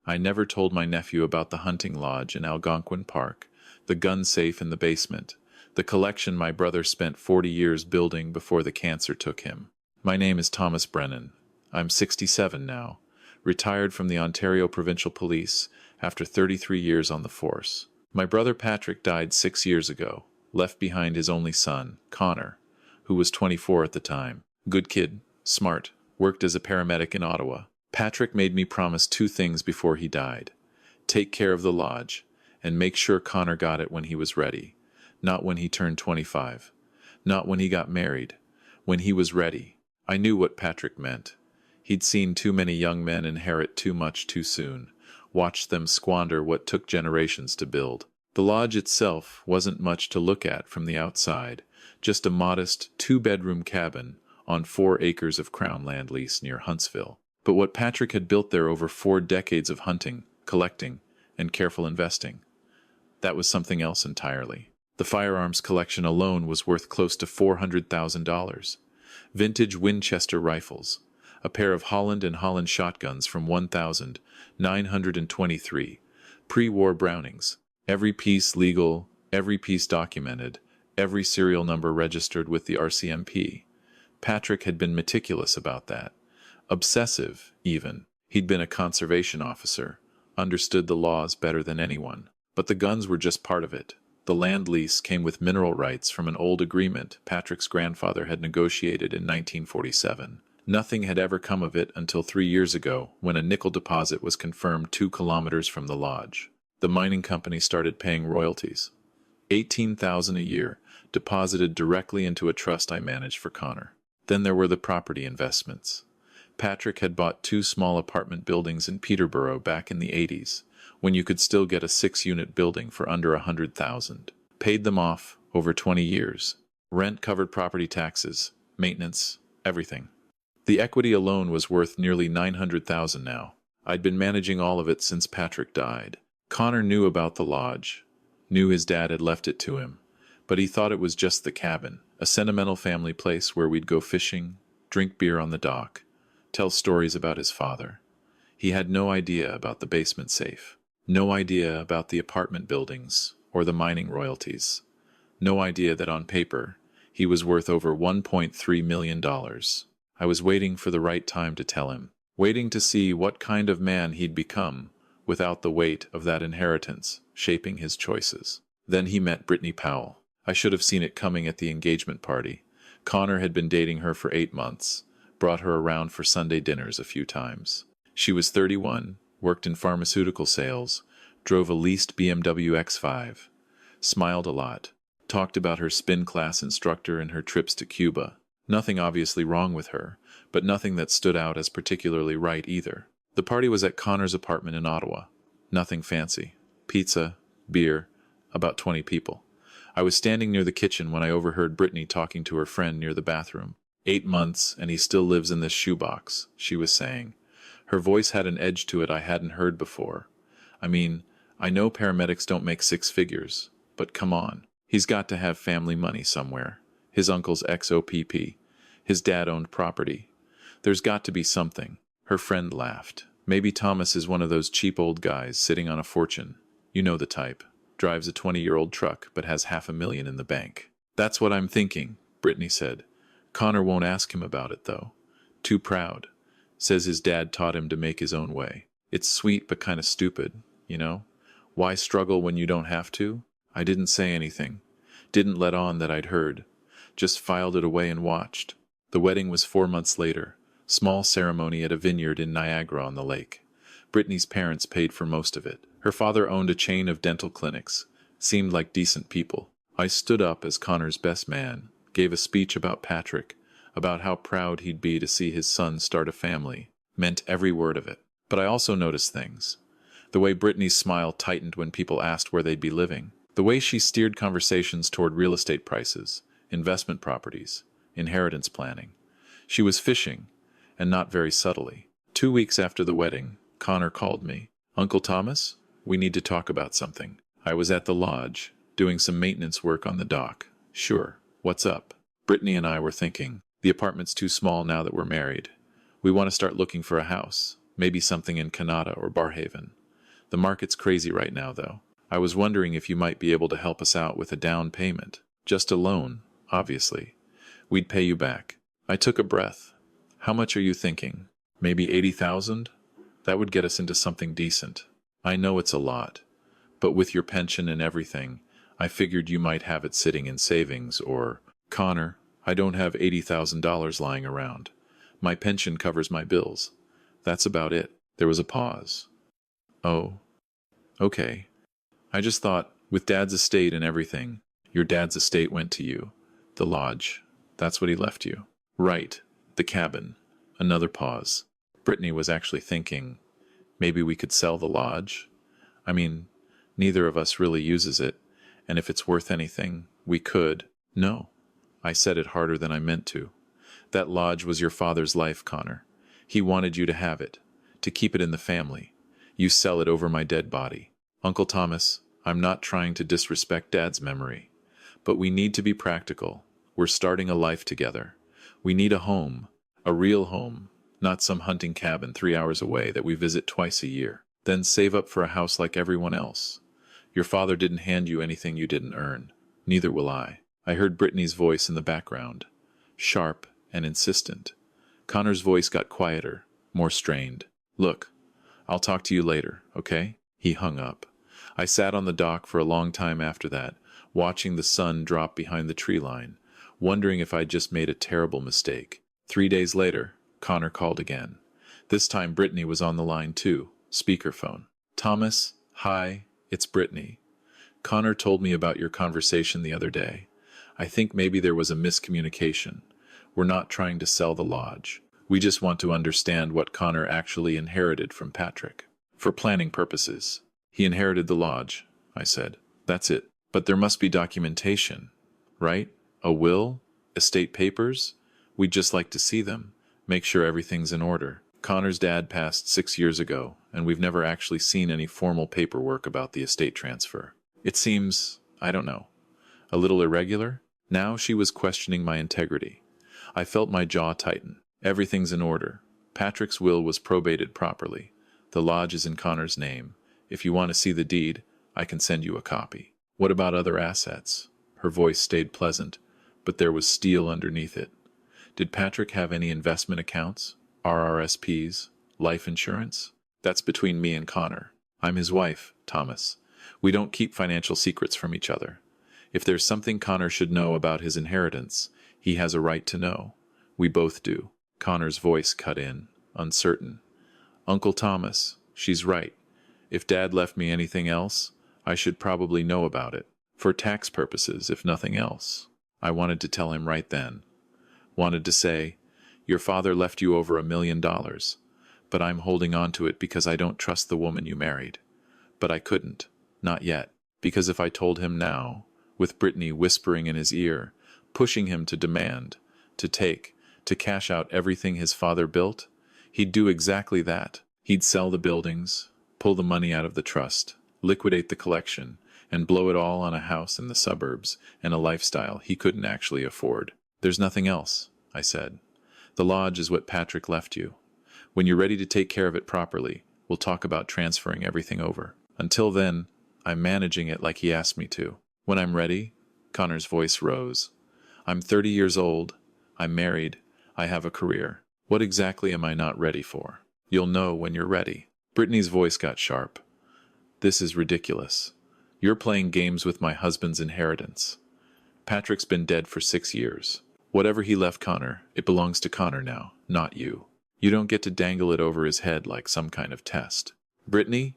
I never told my nephew about the hunting lodge in Algonquin Park, the gun safe in the basement, the collection my brother spent 40 years building before the cancer took him. My name is Thomas Brennan. I'm 67 now, retired from the Ontario Provincial Police after 33 years on the force. My brother Patrick died 6 years ago, left behind his only son, Connor, who was 24 at the time. Good kid, smart, worked as a paramedic in Ottawa. Patrick made me promise 2 things before he died. Take care of the lodge, and make sure Connor got it when he was ready. Not when he turned 25. Not when he got married. When he was ready. I knew what Patrick meant. He'd seen too many young men inherit too much too soon, watched them squander what took generations to build. The lodge itself wasn't much to look at from the outside, just a modest 2-bedroom cabin on 4 acres of Crown land lease near Huntsville. But what Patrick had built there over 4 decades of hunting, collecting, and careful investing, that was something else entirely. The firearms collection alone was worth close to $400,000. Vintage Winchester rifles, a pair of Holland & Holland shotguns from 1923, pre-war Brownings, every piece legal, every piece documented, every serial number registered with the RCMP. Patrick had been meticulous about that. Obsessive, even. He'd been a conservation officer, understood the laws better than anyone. But the guns were just part of it. The land lease came with mineral rights from an old agreement Patrick's grandfather had negotiated in 1947. Nothing had ever come of it until 3 years ago, when a nickel deposit was confirmed 2 kilometers from the lodge. The mining company started paying royalties. $18,000 a year, deposited directly into a trust I managed for Connor. Then there were the property investments. Patrick had bought 2 small apartment buildings in Peterborough back in the 80s, when you could still get a 6-unit building for under $100,000. Paid them off over 20 years. Rent covered property taxes, maintenance, everything. The equity alone was worth nearly $900,000 now. I'd been managing all of it since Patrick died. Connor knew about the lodge, knew his dad had left it to him, but he thought it was just the cabin, a sentimental family place where we'd go fishing, drink beer on the dock, tell stories about his father. He had no idea about the basement safe, no idea about the apartment buildings or the mining royalties, no idea that on paper he was worth over $1.3 million. I was waiting for the right time to tell him, waiting to see what kind of man he'd become without the weight of that inheritance shaping his choices. Then he met Brittany Powell. I should have seen it coming at the engagement party. Connor had been dating her for 8 months, brought her around for Sunday dinners a few times. She was 31, worked in pharmaceutical sales, drove a leased BMW X5, smiled a lot, talked about her spin class instructor and her trips to Cuba. Nothing obviously wrong with her, but nothing that stood out as particularly right either. The party was at Connor's apartment in Ottawa. Nothing fancy. Pizza, beer, about 20 people. I was standing near the kitchen when I overheard Brittany talking to her friend near the bathroom. 8 months, and he still lives in this shoebox, she was saying. Her voice had an edge to it I hadn't heard before. I mean, I know paramedics don't make 6 figures, but come on. He's got to have family money somewhere. His uncle's ex-OPP. His dad owned property. There's got to be something. Her friend laughed. Maybe Thomas is one of those cheap old guys sitting on a fortune. You know the type. Drives a 20-year-old truck, but has $500,000 in the bank. That's what I'm thinking, Brittany said. Connor won't ask him about it, though. Too proud. Says his dad taught him to make his own way. It's sweet but kind of stupid, you know? Why struggle when you don't have to? I didn't say anything. Didn't let on that I'd heard. Just filed it away and watched. The wedding was 4 months later. Small ceremony at a vineyard in Niagara-on-the-Lake. Brittany's parents paid for most of it. Her father owned a chain of dental clinics. Seemed like decent people. I stood up as Connor's best man, gave a speech about Patrick, about how proud he'd be to see his son start a family. Meant every word of it. But I also noticed things. The way Brittany's smile tightened when people asked where they'd be living. The way she steered conversations toward real estate prices, investment properties, inheritance planning. She was fishing, and not very subtly. 2 weeks after the wedding, Connor called me. Uncle Thomas, we need to talk about something. I was at the lodge, doing some maintenance work on the dock. Sure, what's up? Brittany and I were thinking, the apartment's too small now that we're married. We want to start looking for a house. Maybe something in Canada or Barhaven. The market's crazy right now, though. I was wondering if you might be able to help us out with a down payment. Just a loan, obviously. We'd pay you back. I took a breath. How much are you thinking? Maybe 80,000? That would get us into something decent. I know it's a lot, but with your pension and everything, I figured you might have it sitting in savings or... Connor, I don't have $80,000 lying around. My pension covers my bills. That's about it. There was a pause. Oh, okay. I just thought, with Dad's estate and everything, your dad's estate went to you. The lodge. That's what he left you. Right. The cabin. Another pause. Brittany was actually thinking, maybe we could sell the lodge? I mean, neither of us really uses it, and if it's worth anything, we could. No. I said it harder than I meant to. That lodge was your father's life, Connor. He wanted you to have it, to keep it in the family. You sell it over my dead body. Uncle Thomas, I'm not trying to disrespect Dad's memory, but we need to be practical. We're starting a life together. We need a home, a real home, not some hunting cabin 3 hours away that we visit twice a year. Then save up for a house like everyone else. Your father didn't hand you anything you didn't earn. Neither will I. I heard Brittany's voice in the background, sharp and insistent. Connor's voice got quieter, more strained. Look, I'll talk to you later, okay? He hung up. I sat on the dock for a long time after that, watching the sun drop behind the tree line, wondering if I'd just made a terrible mistake. 3 days later, Connor called again. This time Brittany was on the line too, speakerphone. Thomas, hi, it's Brittany. Connor told me about your conversation the other day. I think maybe there was a miscommunication. We're not trying to sell the lodge. We just want to understand what Connor actually inherited from Patrick. For planning purposes. He inherited the lodge, I said. That's it. But there must be documentation, right? A will? Estate papers? We'd just like to see them. Make sure everything's in order. Connor's dad passed 6 years ago, and we've never actually seen any formal paperwork about the estate transfer. It seems, I don't know, a little irregular? Now she was questioning my integrity. I felt my jaw tighten. Everything's in order. Patrick's will was probated properly. The lodge is in Connor's name. If you want to see the deed, I can send you a copy. What about other assets? Her voice stayed pleasant, but there was steel underneath it. Did Patrick have any investment accounts? RRSPs? Life insurance? That's between me and Connor. I'm his wife, Thomas. We don't keep financial secrets from each other. If there's something Connor should know about his inheritance, he has a right to know. We both do. Connor's voice cut in, uncertain. Uncle Thomas, she's right. If Dad left me anything else, I should probably know about it. For tax purposes, if nothing else. I wanted to tell him right then. Wanted to say, your father left you over $1 million, but I'm holding on to it because I don't trust the woman you married. But I couldn't. Not yet. Because if I told him now, with Brittany whispering in his ear, pushing him to demand, to take, to cash out everything his father built, he'd do exactly that. He'd sell the buildings, pull the money out of the trust, liquidate the collection, and blow it all on a house in the suburbs and a lifestyle he couldn't actually afford. There's nothing else, I said. The lodge is what Patrick left you. When you're ready to take care of it properly, we'll talk about transferring everything over. Until then, I'm managing it like he asked me to. When I'm ready, Connor's voice rose. I'm 30 years old. I'm married. I have a career. What exactly am I not ready for? You'll know when you're ready. Brittany's voice got sharp. This is ridiculous. You're playing games with my husband's inheritance. Patrick's been dead for 6 years. Whatever he left Connor, it belongs to Connor now, not you. You don't get to dangle it over his head like some kind of test. Brittany,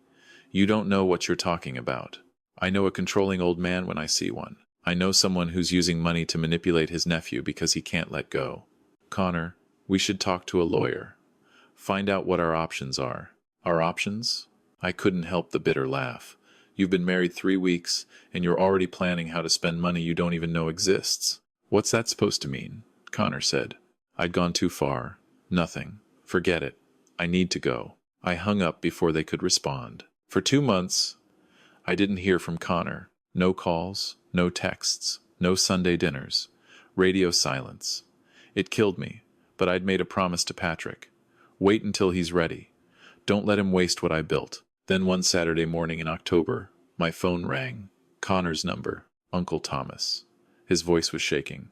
you don't know what you're talking about. I know a controlling old man when I see one. I know someone who's using money to manipulate his nephew because he can't let go. Connor, we should talk to a lawyer. Find out what our options are. Our options? I couldn't help the bitter laugh. You've been married 3 weeks, and you're already planning how to spend money you don't even know exists. What's that supposed to mean? Connor said. I'd gone too far. Nothing. Forget it. I need to go. I hung up before they could respond. For 2 months, I didn't hear from Connor. No calls, no texts, no Sunday dinners. Radio silence. It killed me, but I'd made a promise to Patrick. Wait until he's ready. Don't let him waste what I built. Then one Saturday morning in October, my phone rang. Connor's number. Uncle Thomas. His voice was shaking.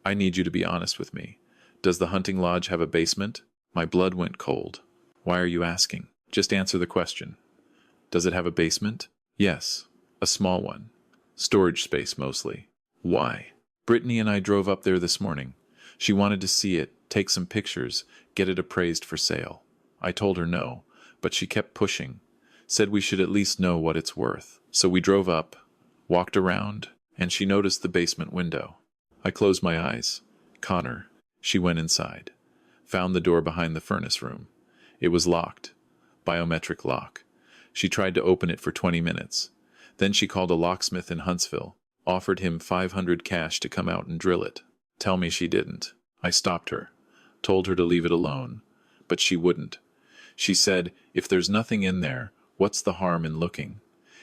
I need you to be honest with me. Does the hunting lodge have a basement? My blood went cold. Why are you asking? Just answer the question. Does it have a basement? Yes. A small one. Storage space mostly. Why? Brittany and I drove up there this morning. She wanted to see it, take some pictures, get it appraised for sale. I told her no, but she kept pushing. Said we should at least know what it's worth. So we drove up, walked around, and she noticed the basement window. I closed my eyes. Connor. She went inside. Found the door behind the furnace room. It was locked. Biometric lock. She tried to open it for 20 minutes. Then she called a locksmith in Huntsville. Offered him $500 cash to come out and drill it. Tell me she didn't. I stopped her. Told her to leave it alone. But she wouldn't. She said, if there's nothing in there, what's the harm in looking?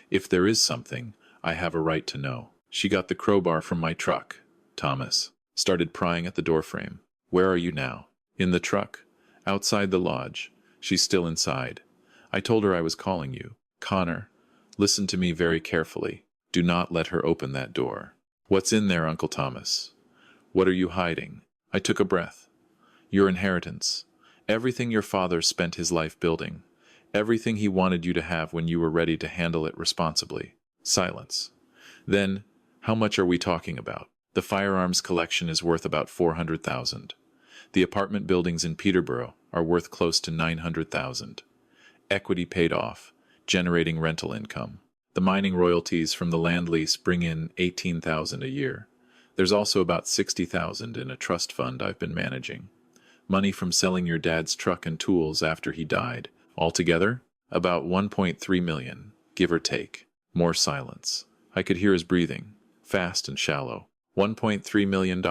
If there is something, I have a right to know. She got the crowbar from my truck. Thomas. Started prying at the doorframe. Where are you now? In the truck. Outside the lodge. She's still inside. I told her I was calling you. Connor, listen to me very carefully. Do not let her open that door. What's in there, Uncle Thomas? What are you hiding? I took a breath. Your inheritance. Everything your father spent his life building. Everything he wanted you to have when you were ready to handle it responsibly. Silence. Then, how much are we talking about? The firearms collection is worth about $400,000. The apartment buildings in Peterborough are worth close to $900,000. Equity paid off, generating rental income. The mining royalties from the land lease bring in $18,000 a year. There's also about $60,000 in a trust fund I've been managing. Money from selling your dad's truck and tools after he died. Altogether, about $1.3 million, give or take. More silence. I could hear his breathing, fast and shallow. $1.3 million.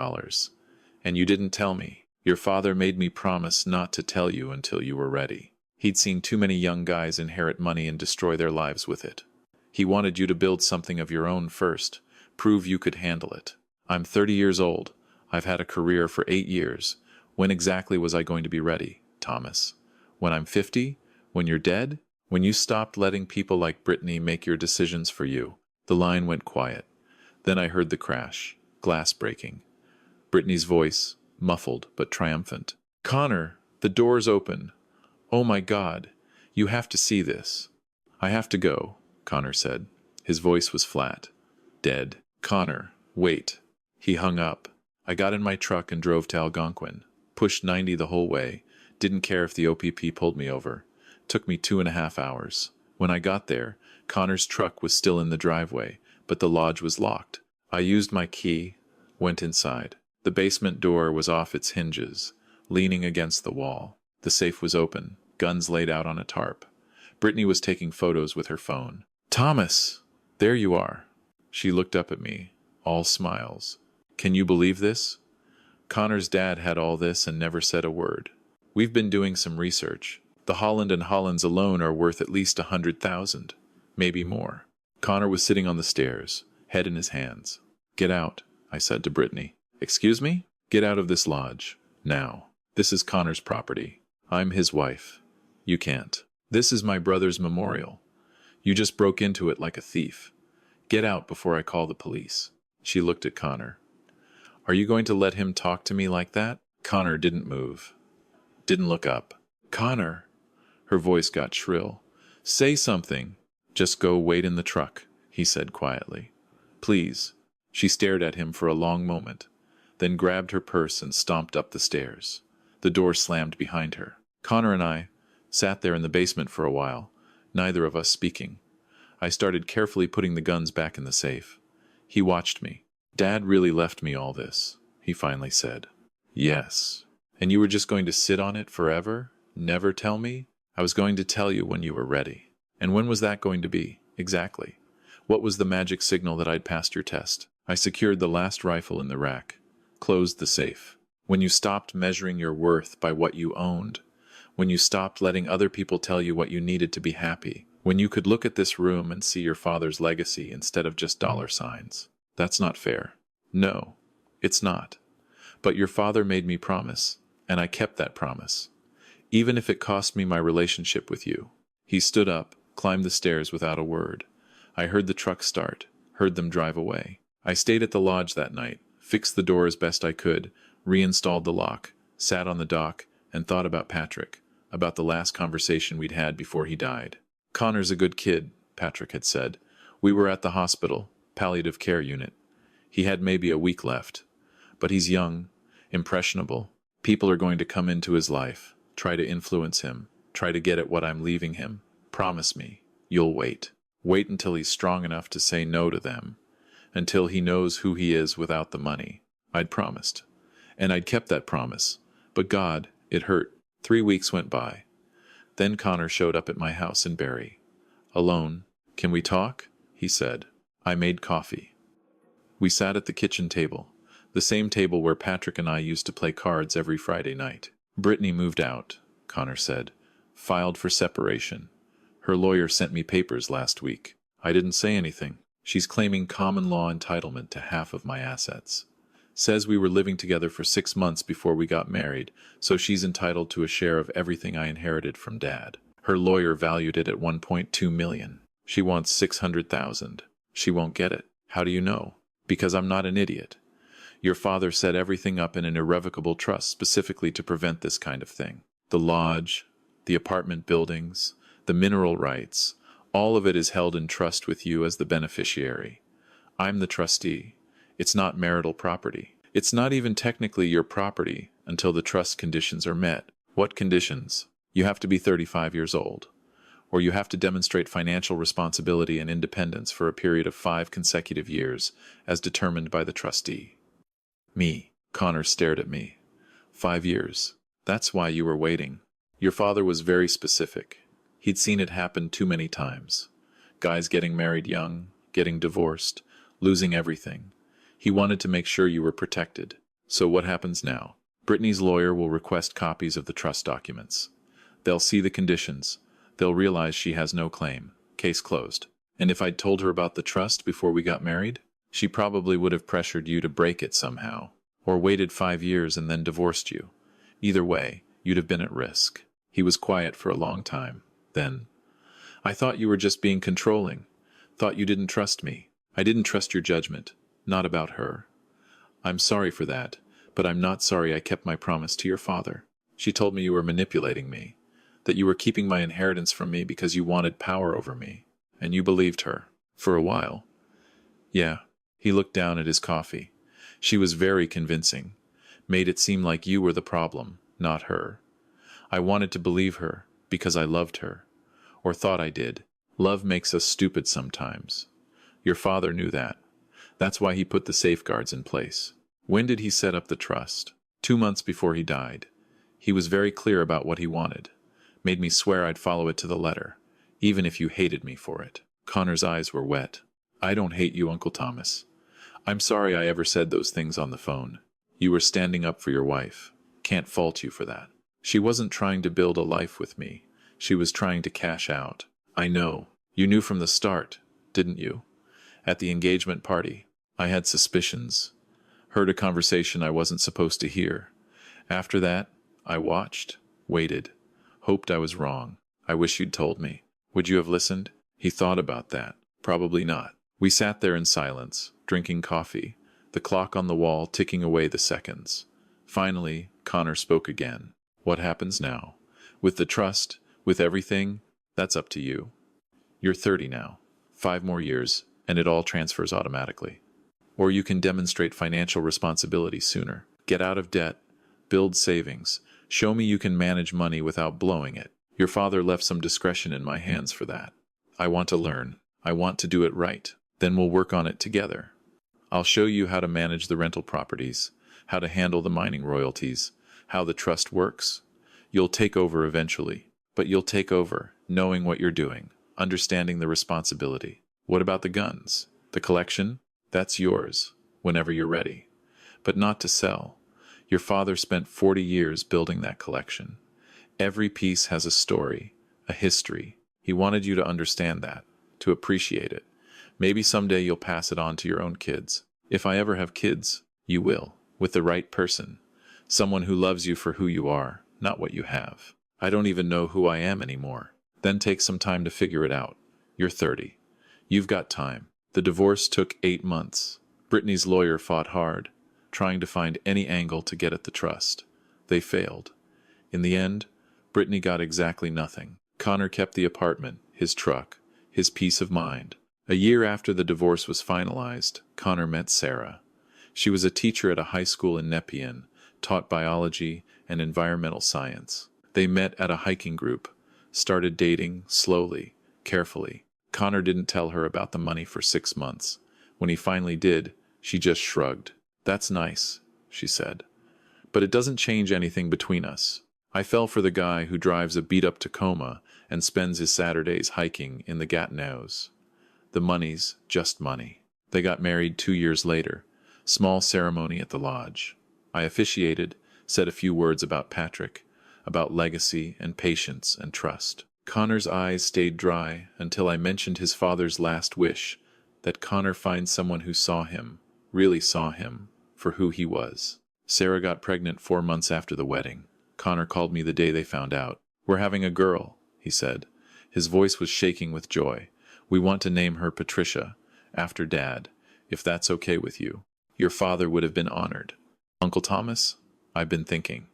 And you didn't tell me. Your father made me promise not to tell you until you were ready. He'd seen too many young guys inherit money and destroy their lives with it. He wanted you to build something of your own first, prove you could handle it. I'm 30 years old. I've had a career for 8 years. When exactly was I going to be ready, Thomas? When I'm 50? When you're dead? When you stopped letting people like Brittany make your decisions for you? The line went quiet. Then I heard the crash, glass breaking. Brittany's voice, muffled but triumphant. Connor, the door's open. Oh my God, you have to see this. I have to go, Connor said. His voice was flat. Dead. Connor, wait. He hung up. I got in my truck and drove to Algonquin. Pushed 90 the whole way. Didn't care if the OPP pulled me over. Took me 2.5 hours. When I got there, Connor's truck was still in the driveway, but the lodge was locked. I used my key, went inside. The basement door was off its hinges, leaning against the wall. The safe was open, guns laid out on a tarp. Brittany was taking photos with her phone. Thomas! There you are. She looked up at me, all smiles. Can you believe this? Connor's dad had all this and never said a word. We've been doing some research. The Holland and Hollands alone are worth at least 100,000, maybe more. Connor was sitting on the stairs, head in his hands. Get out, I said to Brittany. Excuse me? Get out of this lodge, now. This is Connor's property. I'm his wife. You can't. This is my brother's memorial. You just broke into it like a thief. Get out before I call the police. She looked at Connor. Are you going to let him talk to me like that? Connor didn't move. Didn't look up. Connor. Her voice got shrill. Say something. Just go wait in the truck, he said quietly. Please. She stared at him for a long moment, then grabbed her purse and stomped up the stairs. The door slammed behind her. Connor and I sat there in the basement for a while, neither of us speaking. I started carefully putting the guns back in the safe. He watched me. Dad really left me all this, he finally said. Yes. And you were just going to sit on it forever? Never tell me? I was going to tell you when you were ready. And when was that going to be, exactly? What was the magic signal that I'd passed your test? I secured the last rifle in the rack, closed the safe. When you stopped measuring your worth by what you owned, when you stopped letting other people tell you what you needed to be happy, when you could look at this room and see your father's legacy instead of just dollar signs. That's not fair. No, it's not. But your father made me promise, and I kept that promise. even if it cost me my relationship with you." He stood up, climbed the stairs without a word. I heard the truck start, heard them drive away. I stayed at the lodge that night, fixed the door as best I could, reinstalled the lock, sat on the dock, and thought about Patrick, about the last conversation we'd had before he died. "Connor's a good kid," Patrick had said. "We were at the hospital, palliative care unit. He had maybe a week left. But he's young, impressionable. People are going to come into his life, try to influence him, try to get at what I'm leaving him. Promise me, you'll wait. Wait until he's strong enough to say no to them. Until he knows who he is without the money." I'd promised. And I'd kept that promise. But God, it hurt. 3 weeks went by. Then Connor showed up at my house in Barrie. Alone. "Can we talk?" he said. I made coffee. We sat at the kitchen table, the same table where Patrick and I used to play cards every Friday night. "Brittany moved out," Connor said. "Filed for separation. Her lawyer sent me papers last week. I didn't say anything. She's claiming common law entitlement to half of my assets. Says we were living together for 6 months before we got married, so she's entitled to a share of everything I inherited from Dad. Her lawyer valued it at $1.2 million. She wants $600,000. She won't get it. How do you know? Because I'm not an idiot. Your father set everything up in an irrevocable trust specifically to prevent this kind of thing. The lodge, the apartment buildings, the mineral rights, all of it is held in trust with you as the beneficiary. I'm the trustee. It's not marital property. It's not even technically your property until the trust conditions are met. What conditions? You have to be 35 years old. Or you have to demonstrate financial responsibility and independence for a period of 5 consecutive years, as determined by the trustee. Me. Connor stared at me. 5 years. That's why you were waiting. Your father was very specific. He'd seen it happen too many times. Guys getting married young, getting divorced, losing everything. He wanted to make sure you were protected. So what happens now? Brittany's lawyer will request copies of the trust documents. They'll see the conditions. They'll realize she has no claim. Case closed. And if I'd told her about the trust before we got married, she probably would have pressured you to break it somehow, or waited 5 years and then divorced you. Either way, you'd have been at risk. He was quiet for a long time. Then, "I thought you were just being controlling. Thought you didn't trust me. I didn't trust your judgment. Not about her. I'm sorry for that, but I'm not sorry I kept my promise to your father. She told me you were manipulating me, that you were keeping my inheritance from me because you wanted power over me. And you believed her. For a while." "Yeah." He looked down at his coffee. "She was very convincing. Made it seem like you were the problem, not her. I wanted to believe her because I loved her. Or thought I did. Love makes us stupid sometimes. Your father knew that. That's why he put the safeguards in place." "When did he set up the trust?" 2 months before he died. He was very clear about what he wanted. Made me swear I'd follow it to the letter, even if you hated me for it. Connor's eyes were wet. "I don't hate you, Uncle Thomas. I'm sorry I ever said those things on the phone. You were standing up for your wife. Can't fault you for that. She wasn't trying to build a life with me. She was trying to cash out. I know. You knew from the start, didn't you? At the engagement party, I had suspicions. Heard a conversation I wasn't supposed to hear. After that, I watched, waited, hoped I was wrong. I wish you'd told me. Would you have listened?" He thought about that. Probably not. We sat there in silence, drinking coffee, the clock on the wall ticking away the seconds. Finally, Connor spoke again. "What happens now? With the trust, with everything, that's up to you. You're 30 now. 5 more years, and it all transfers automatically. Or you can demonstrate financial responsibility sooner. Get out of debt, build savings, show me you can manage money without blowing it. Your father left some discretion in my hands for that. I want to learn. I want to do it right. Then we'll work on it together. I'll show you how to manage the rental properties, how to handle the mining royalties, how the trust works. You'll take over eventually, but you'll take over knowing what you're doing, understanding the responsibility. What about the guns? The collection? That's yours, whenever you're ready. But not to sell. Your father spent 40 years building that collection. Every piece has a story, a history. He wanted you to understand that, to appreciate it. Maybe someday you'll pass it on to your own kids. If I ever have kids, you will, with the right person. Someone who loves you for who you are, not what you have. I don't even know who I am anymore. Then take some time to figure it out. You're 30. You've got time. The divorce took 8 months. Brittany's lawyer fought hard, trying to find any angle to get at the trust. They failed. In the end, Brittany got exactly nothing. Connor kept the apartment, his truck, his peace of mind. A year after the divorce was finalized, Connor met Sarah. She was a teacher at a high school in Nephew, taught biology and environmental science. They met at a hiking group, started dating slowly, carefully. Connor didn't tell her about the money for 6 months. When he finally did, she just shrugged. "That's nice," she said. "But it doesn't change anything between us. I fell for the guy who drives a beat-up Tacoma and spends his Saturdays hiking in the Gatineaus. The money's just money." They got married 2 years later. Small ceremony at the lodge. I officiated, said a few words about Patrick, about legacy and patience and trust. Connor's eyes stayed dry until I mentioned his father's last wish, that Connor find someone who saw him, really saw him, for who he was. Sarah got pregnant 4 months after the wedding. Connor called me the day they found out. "We're having a girl," he said. His voice was shaking with joy. "We want to name her Patricia, after Dad, if that's okay with you. Your father would have been honored." "Uncle Thomas?" I've been thinking.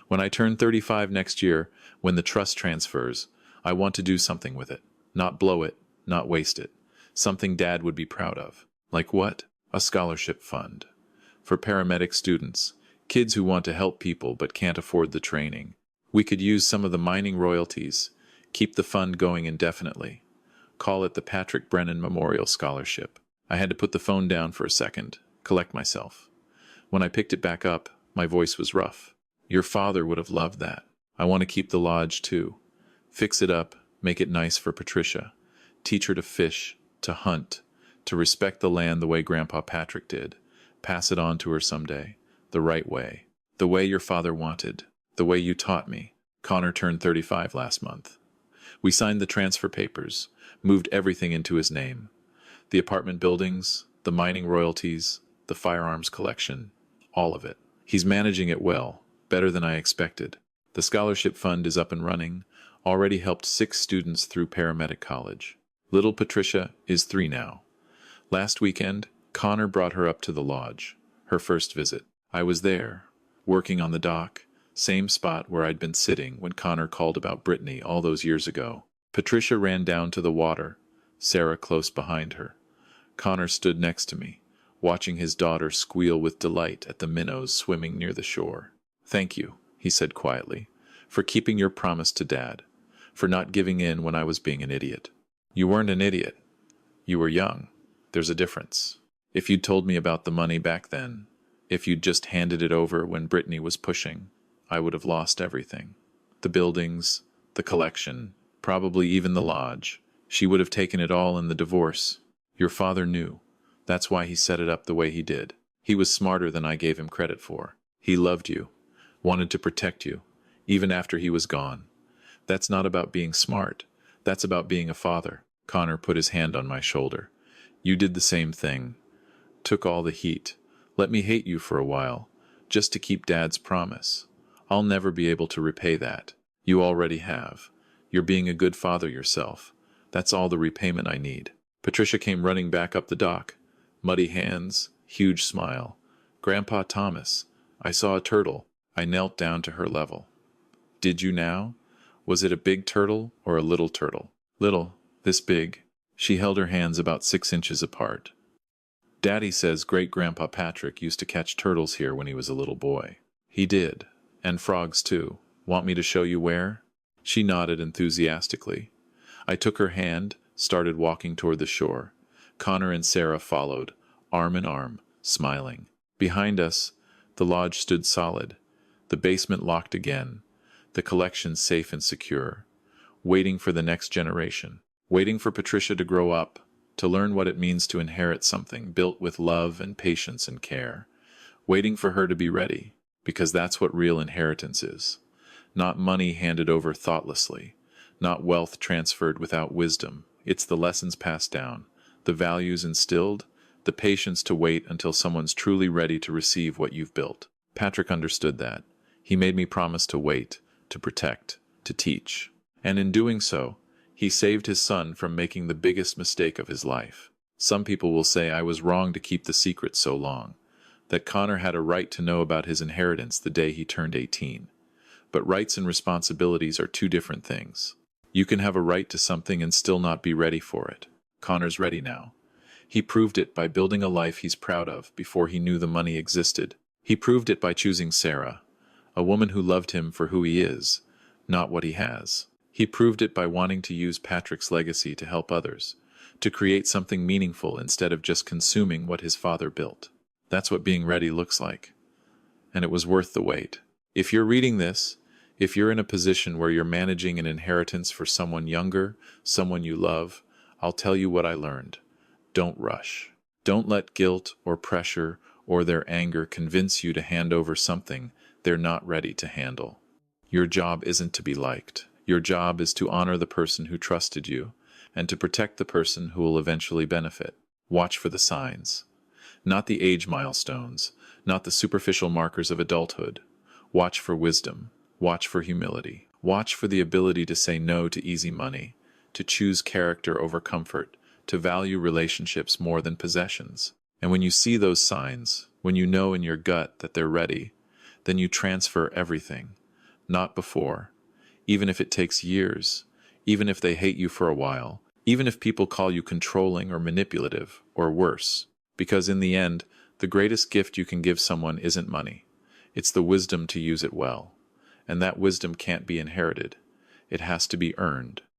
"When I turn 35 next year, when the trust transfers, I want to do something with it. Not blow it, not waste it. Something Dad would be proud of." "Like what?" "A scholarship fund. For paramedic students, kids who want to help people but can't afford the training. We could use some of the mining royalties, keep the fund going indefinitely. Call it the Patrick Brennan Memorial Scholarship." I had to put the phone down for a second, collect myself. When I picked it back up, my voice was rough. "Your father would have loved that. I want to keep the lodge too. Fix it up, make it nice for Patricia. Teach her to fish, to hunt, to respect the land the way Grandpa Patrick did. Pass it on to her someday, the right way. The way your father wanted, the way you taught me." Connor turned 35 last month. We signed the transfer papers, moved everything into his name. The apartment buildings, the mining royalties, the firearms collection, all of it. He's managing it well, better than I expected. The scholarship fund is up and running, already helped 6 students through paramedic college. Little Patricia is 3 now. Last weekend, Connor brought her up to the lodge, her first visit. I was there, working on the dock, same spot where I'd been sitting when Connor called about Brittany all those years ago. Patricia ran down to the water, Sarah close behind her. Connor stood next to me, watching his daughter squeal with delight at the minnows swimming near the shore. "Thank you," he said quietly, "for keeping your promise to Dad, for not giving in when I was being an idiot." "You weren't an idiot. You were young. There's a difference. If you'd told me about the money back then, if you'd just handed it over when Brittany was pushing, I would have lost everything. The buildings, the collection, probably even the lodge. She would have taken it all in the divorce. Your father knew. That's why he set it up the way he did. He was smarter than I gave him credit for. He loved you, wanted to protect you, even after he was gone. That's not about being smart. That's about being a father." Connor put his hand on my shoulder. "You did the same thing. Took all the heat. Let me hate you for a while, just to keep Dad's promise. I'll never be able to repay that. You already have. You're being a good father yourself. That's all the repayment I need." Patricia came running back up the dock. Muddy hands, huge smile. "Grandpa Thomas, I saw a turtle." I knelt down to her level. "Did you now? Was it a big turtle or a little turtle?" "Little, this big." She held her hands about 6 inches apart. "Daddy says great-grandpa Patrick used to catch turtles here when he was a little boy." "He did. And frogs too. Want me to show you where?" She nodded enthusiastically. I took her hand, started walking toward the shore. Connor and Sarah followed, arm in arm, smiling. Behind us, the lodge stood solid, the basement locked again, the collection safe and secure, waiting for the next generation, waiting for Patricia to grow up, to learn what it means to inherit something built with love and patience and care, waiting for her to be ready, because that's what real inheritance is. Not money handed over thoughtlessly, not wealth transferred without wisdom. It's the lessons passed down, the values instilled, the patience to wait until someone's truly ready to receive what you've built. Patrick understood that. He made me promise to wait, to protect, to teach. And in doing so, he saved his son from making the biggest mistake of his life. Some people will say I was wrong to keep the secret so long, that Connor had a right to know about his inheritance the day he turned 18. But rights and responsibilities are two different things. You can have a right to something and still not be ready for it. Connor's ready now. He proved it by building a life he's proud of before he knew the money existed. He proved it by choosing Sarah, a woman who loved him for who he is, not what he has. He proved it by wanting to use Patrick's legacy to help others, to create something meaningful instead of just consuming what his father built. That's what being ready looks like. And it was worth the wait. If you're reading this, if you're in a position where you're managing an inheritance for someone younger, someone you love, I'll tell you what I learned. Don't rush. Don't let guilt or pressure or their anger convince you to hand over something they're not ready to handle. Your job isn't to be liked. Your job is to honor the person who trusted you and to protect the person who will eventually benefit. Watch for the signs. Not the age milestones, not the superficial markers of adulthood. Watch for wisdom. Watch for humility. Watch for the ability to say no to easy money, to choose character over comfort, to value relationships more than possessions. And when you see those signs, when you know in your gut that they're ready, then you transfer everything. Not before. Even if it takes years, even if they hate you for a while, even if people call you controlling or manipulative, or worse. Because in the end, the greatest gift you can give someone isn't money. It's the wisdom to use it well. And that wisdom can't be inherited. It has to be earned.